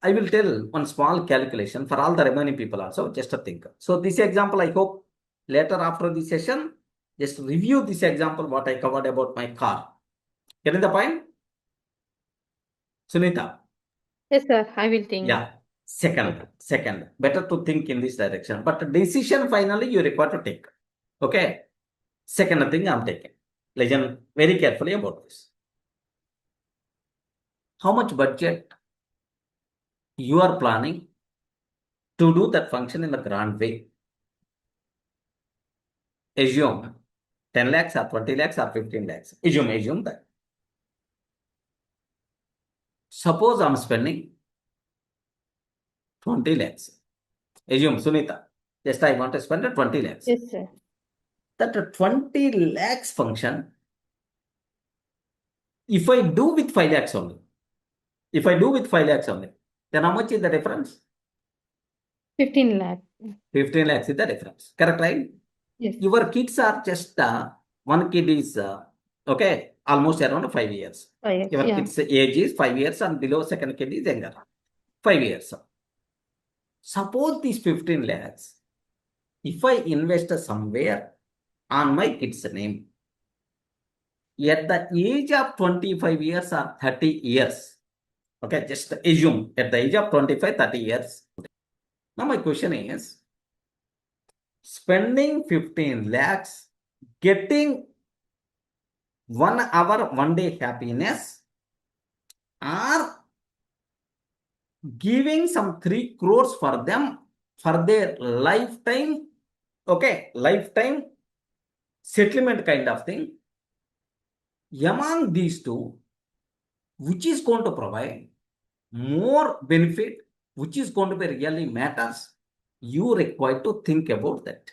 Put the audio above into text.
I will tell one small calculation for all the remaining people also, just to think. So this example, I hope later after the session, just review this example, what I covered about my car. Getting the point? Sunita? Yes, sir. I will think. Yeah. Second. Better to think in this direction. But decision finally you require to take. Okay. Second thing I'm taking. Listen very carefully about this. How much budget you are planning to do that function in a grand way? Assume 10 lakhs or 20 lakhs or 15 lakhs. Assume that. Suppose I'm spending 20 lakhs. Assume, Sunita, just I want to spend 20 lakhs. Yes, sir. That 20 lakhs function, if I do with 5 lakhs only, then how much is the difference? 15 lakh. 15 lakhs is the difference. Correct, right? Yes. Your kids are just, one kid is, okay, almost around 5 years. 5 years. Your Yeah. kid's age is 5 years and below second kid is younger. 5 years. Suppose these 15 lakhs, if I invest somewhere on my kid's name, at the age of 25 years or 30 years, okay, just assume at the age of 25, 30 years. Now my question is, spending 15 lakhs, getting 1 hour, 1 day happiness, or giving some 3 crores for them for their lifetime, okay, lifetime settlement kind of thing. Among these two, which is going to provide more benefit, which is going to be really matters, you require to think about that.